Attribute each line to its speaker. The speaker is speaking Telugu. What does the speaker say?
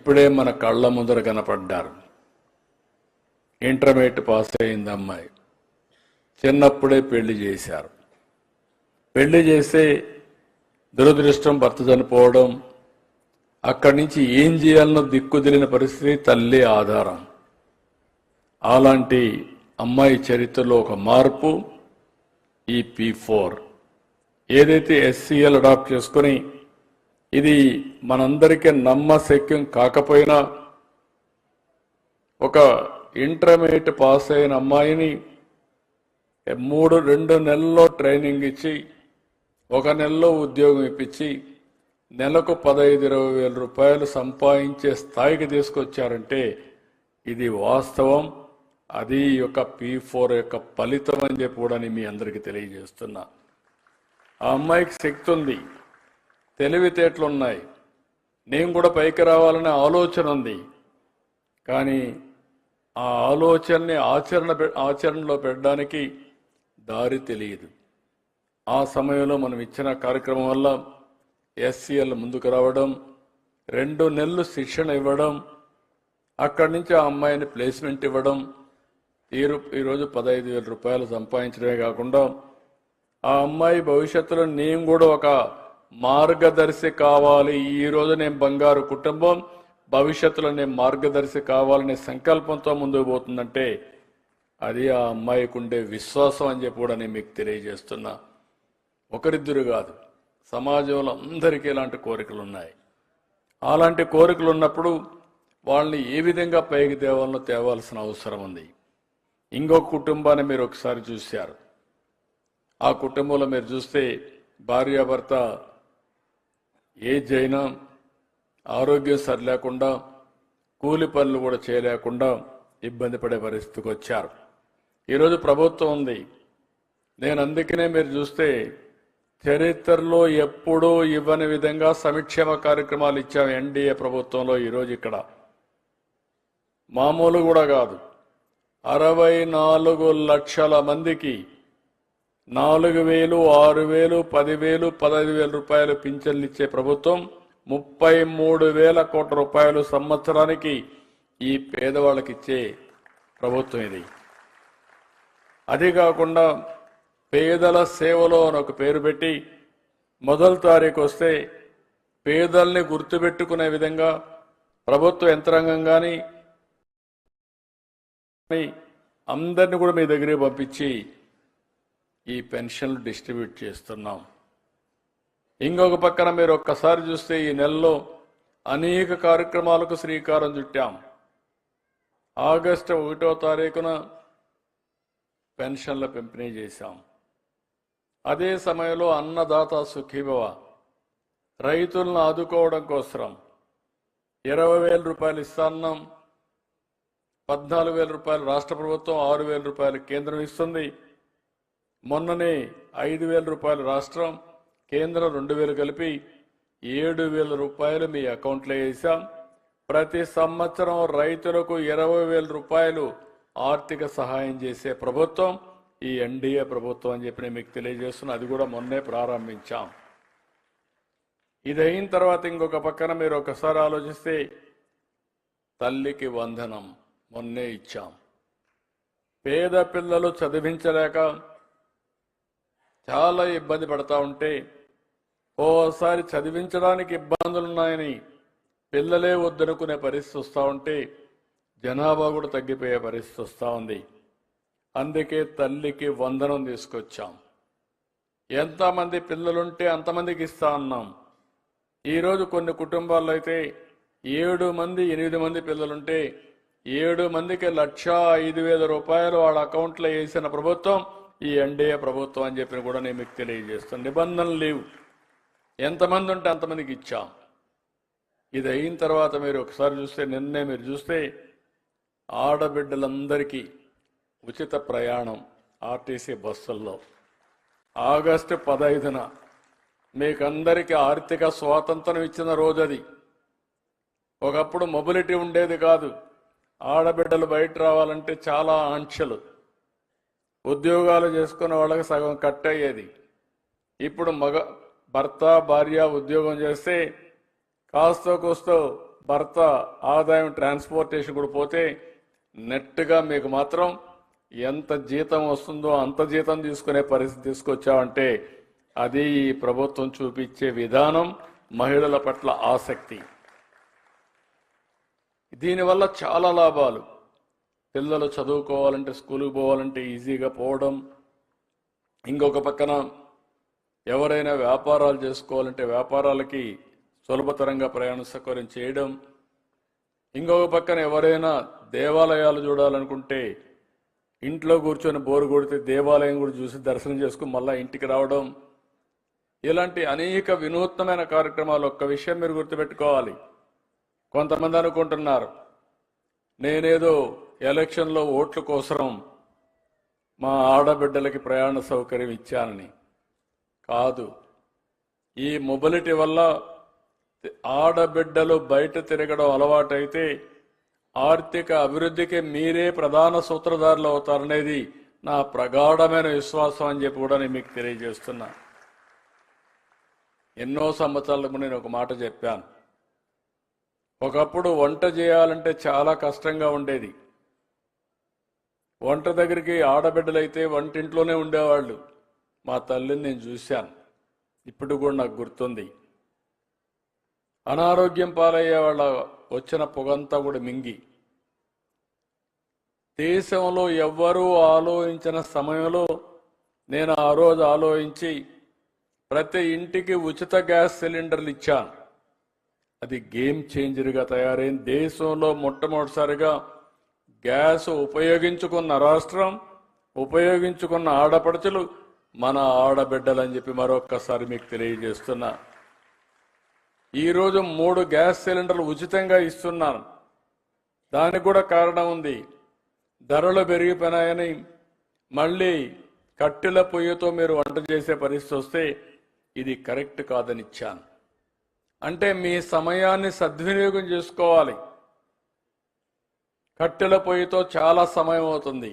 Speaker 1: ఇప్పుడే మన కళ్ళ ముందర కనపడ్డారు. ఇంటర్మీడియట్ పాస్ అయింది అమ్మాయి. చిన్నప్పుడే పెళ్లి చేశారు. పెళ్లి చేస్తే దురదృష్టం భర్త చనిపోవడం, అక్కడి నుంచి ఏం చేయాలనో దిక్కుదిలిన పరిస్థితి, తల్లి ఆధారం. అలాంటి అమ్మాయి చరిత్రలో ఒక మార్పు ఈ P4 ఏదైతే SCL అడాప్ట్ చేసుకుని, ఇది మనందరికీ నమ్మశక్యం కాకపోయినా ఒక ఇంటర్మీడియట్ పాస్ అయిన అమ్మాయిని 2 నెలల్లో ట్రైనింగ్ ఇచ్చి 1 నెలలో ఉద్యోగం ఇప్పించి నెలకు 15-20 వేల రూపాయలు సంపాదించే స్థాయికి తీసుకొచ్చారంటే ఇది వాస్తవం. అది యొక్క P4 యొక్క ఫలితం అని చెప్పి కూడా మీ అందరికీ తెలియజేస్తున్నా. ఆ అమ్మాయికి శక్తి ఉంది, తెలివితేటలున్నాయి, నేను కూడా పైకి రావాలనే ఆలోచన ఉంది. కానీ ఆ ఆలోచనని ఆచరణలో పెట్టడానికి దారి తెలియదు. ఆ సమయంలో మనం ఇచ్చిన కార్యక్రమం వల్ల SCL ముందుకు రావడం, 2 నెలలు శిక్షణ ఇవ్వడం, అక్కడి నుంచి ఆ అమ్మాయిని ప్లేస్మెంట్ ఇవ్వడం, ఈరోజు 15,000 రూపాయలు సంపాదించడమే కాకుండా ఆ అమ్మాయి భవిష్యత్తులో నేను కూడా ఒక మార్గదర్శి కావాలి, ఈరోజు నేను బంగారు కుటుంబం, భవిష్యత్తులో నేను మార్గదర్శి కావాలనే సంకల్పంతో ముందుకు పోతుందంటే అది ఆ అమ్మాయికి ఉండే విశ్వాసం అని చెప్పి కూడా నేను మీకు తెలియజేస్తున్నా. ఒకరిద్దరు కాదు, సమాజంలో అందరికీ ఇలాంటి కోరికలు ఉన్నాయి. అలాంటి కోరికలు ఉన్నప్పుడు వాళ్ళని ఏ విధంగా పైకి తేవాల్సిన అవసరం ఉంది. ఇంకొక కుటుంబాన్ని మీరు ఒకసారి చూశారు. ఆ కుటుంబంలో మీరు చూస్తే భార్యాభర్త ఏజ్ అయినా ఆరోగ్యం సరిలేకుండా కూలి పనులు కూడా చేయలేకుండా ఇబ్బంది పడే పరిస్థితికి వచ్చారు. ఈరోజు ప్రభుత్వం ఉంది. నేను అందుకనే మీరు చూస్తే చరిత్రలో ఎప్పుడూ ఇవ్వని విధంగా సంక్షేమ కార్యక్రమాలు ఇచ్చాం ఎన్డీఏ ప్రభుత్వంలో. ఈరోజు ఇక్కడ మామూలు కూడా కాదు, 64 లక్షల మందికి 4,000, 6,000, 10,000, 15,000 రూపాయలు పింఛన్లు ఇచ్చే ప్రభుత్వం. 33,000 కోట్ల రూపాయలు సంవత్సరానికి ఈ పేదవాళ్ళకి ఇచ్చే ప్రభుత్వం ఇది. అది కాకుండా పేదల సేవలో అని ఒక పేరు పెట్టి మొదటి తారీఖు వస్తే పేదల్ని గుర్తుపెట్టుకునే విధంగా ప్రభుత్వ యంత్రాంగం కానీ అందరినీ కూడా మీ దగ్గరికి పంపించి ఈ పెన్షన్లు డిస్ట్రిబ్యూట్ చేస్తున్నాం. ఇంకొక పక్కన మీరు ఒక్కసారి చూస్తే ఈ నెలలో అనేక కార్యక్రమాలకు శ్రీకారం చుట్టాం. ఆగస్టు 1వ తారీఖున పెన్షన్ల పంపిణీ చేశాం. అదే సమయంలో అన్నదాత సుఖీభవ, రైతులను ఆదుకోవడం కోసం 20,000 రూపాయలు ఇస్తున్నాం. 14,000 రూపాయలు రాష్ట్ర ప్రభుత్వం, 6,000 రూపాయలు కేంద్రం ఇస్తుంది. మొన్ననే 5,000 రూపాయలు రాష్ట్రం, కేంద్రం 2,000 కలిపి 7,000 రూపాయలు మీ అకౌంట్లో వేసాం. ప్రతి సంవత్సరం రైతులకు 20,000 రూపాయలు ఆర్థిక సహాయం చేసే ప్రభుత్వం ఈ ఎన్డీఏ ప్రభుత్వం అని చెప్పి నేను మీకు తెలియజేస్తున్నా. అది కూడా మొన్నే ప్రారంభించాం. ఇది అయిన తర్వాత ఇంకొక పక్కన మీరు ఒకసారి ఆలోచిస్తే తల్లికి వందనం మొన్నే ఇచ్చాం. పేద పిల్లలు చదివించలేక చాలా ఇబ్బంది పడతా ఉంటే, ఓసారి చదివించడానికి ఇబ్బందులున్నాయని పిల్లలే వద్దనుకునే పరిస్థితి వస్తూ ఉంటే జనాభా కూడా తగ్గిపోయే పరిస్థితి వస్తూ ఉంది. అందుకే తల్లికి వందనం తీసుకొచ్చాం. ఎంతమంది పిల్లలుంటే అంతమందికి ఇస్తా ఉన్నాం. ఈరోజు కొన్ని కుటుంబాల్లో అయితే 7 మంది 8 మంది పిల్లలుంటే 7 మందికి 1,05,000 రూపాయలు వాళ్ళ అకౌంట్లో వేసిన ప్రభుత్వం ఈ ఎన్డీఏ ప్రభుత్వం అని చెప్పి కూడా నేను మీకు తెలియజేస్తాను. నిబంధనలు లేవు, ఎంతమంది ఉంటే అంతమందికి ఇచ్చాం. ఇది అయిన తర్వాత మీరు ఒకసారి చూస్తే, నిన్నే మీరు చూస్తే ఆడబిడ్డలందరికీ ఉచిత ప్రయాణం ఆర్టీసీ బస్సుల్లో. ఆగస్టు 15న మీకందరికీ ఆర్థిక స్వాతంత్రం ఇచ్చిన రోజు అది. ఒకప్పుడు మొబిలిటీ ఉండేది కాదు. ఆడబిడ్డలు బయట రావాలంటే చాలా ఆంక్షలు, ఉద్యోగాలు చేసుకునే వాళ్ళకి సగం కట్ అయ్యేది. ఇప్పుడు భర్త భార్య ఉద్యోగం చేస్తే కాస్తో కూస్తో భర్త ఆదాయం ట్రాన్స్పోర్టేషన్ కూడా పోతే నెట్గా మీకు మాత్రం ఎంత జీతం వస్తుందో అంత జీతం తీసుకునే పరిస్థితి తీసుకొచ్చామంటే అది ఈ ప్రభుత్వం చూపించే విధానం, మహిళల పట్ల ఆసక్తి. దీనివల్ల చాలా లాభాలు. పిల్లలు చదువుకోవాలంటే, స్కూలుకు పోవాలంటే ఈజీగా పోవడం, ఇంకొక పక్కన ఎవరైనా వ్యాపారాలు చేసుకోవాలంటే వ్యాపారాలకి సులభతరంగా ప్రయాణ సౌకర్యం చేయడం, ఇంకొక పక్కన ఎవరైనా దేవాలయాలు చూడాలనుకుంటే ఇంట్లో కూర్చొని బోరు కొడితే దేవాలయం కూడా చూసి దర్శనం చేసుకుని మళ్ళీ ఇంటికి రావడం, ఇలాంటి అనేక వినూత్నమైన కార్యక్రమాలు. ఒక్క విషయం మీరు గుర్తుపెట్టుకోవాలి. కొంతమంది అనుకుంటున్నారు నేనేదో ఎలక్షన్లో ఓట్ల కోసం మా ఆడబిడ్డలకి ప్రయాణ సౌకర్యం ఇచ్చానని. కాదు. ఈ మొబిలిటీ వల్ల ఆడబిడ్డలు బయట తిరగడం అలవాటైతే ఆర్థిక అభివృద్ధికి మీరే ప్రధాన సూత్రధారులు అవుతారనేది నా ప్రగాఢమైన విశ్వాసం అని చెప్పి కూడా నేను మీకు తెలియజేస్తున్నా. ఎన్నో సంవత్సరాలకు నేను ఒక మాట చెప్పాను. ఒకప్పుడు వంట చేయాలంటే చాలా కష్టంగా ఉండేది. వంట దగ్గరికి ఆడబిడ్డలైతే వంటింట్లోనే ఉండేవాళ్ళు. మా తల్లిని నేను చూశాను, ఇప్పుడు కూడా నాకు గుర్తుంది. అనారోగ్యం పాలయ్యే వాళ్ళ వచ్చిన పొగంతా కూడా మింగి, దేశంలో ఎవ్వరూ ఆలోచించిన సమయంలో నేను ఆ రోజు ఆలోచించి ప్రతి ఇంటికి ఉచిత గ్యాస్ సిలిండర్లు ఇచ్చాను. అది గేమ్ చేంజర్గా తయారైంది. దేశంలో మొట్టమొదటిసారిగా గ్యాస్ ఉపయోగించుకున్న రాష్ట్రం, ఉపయోగించుకున్న ఆడపడుచులు మన ఆడబిడ్డలని చెప్పి మరొక్కసారి మీకు తెలియజేస్తున్నా. ఈరోజు 3 గ్యాస్ సిలిండర్లు ఉచితంగా ఇస్తున్నాను. దానికి కూడా కారణం ఉంది. ధరలు పెరిగిపోయినాయని మళ్ళీ కట్టెల పొయ్యితో మీరు వంట చేసే పరిస్థితి వస్తే ఇది కరెక్ట్ కాదని ఇచ్చాను. అంటే మీ సమయాన్ని సద్వినియోగం చేసుకోవాలి. కట్టెల పొయ్యితో చాలా సమయం అవుతుంది.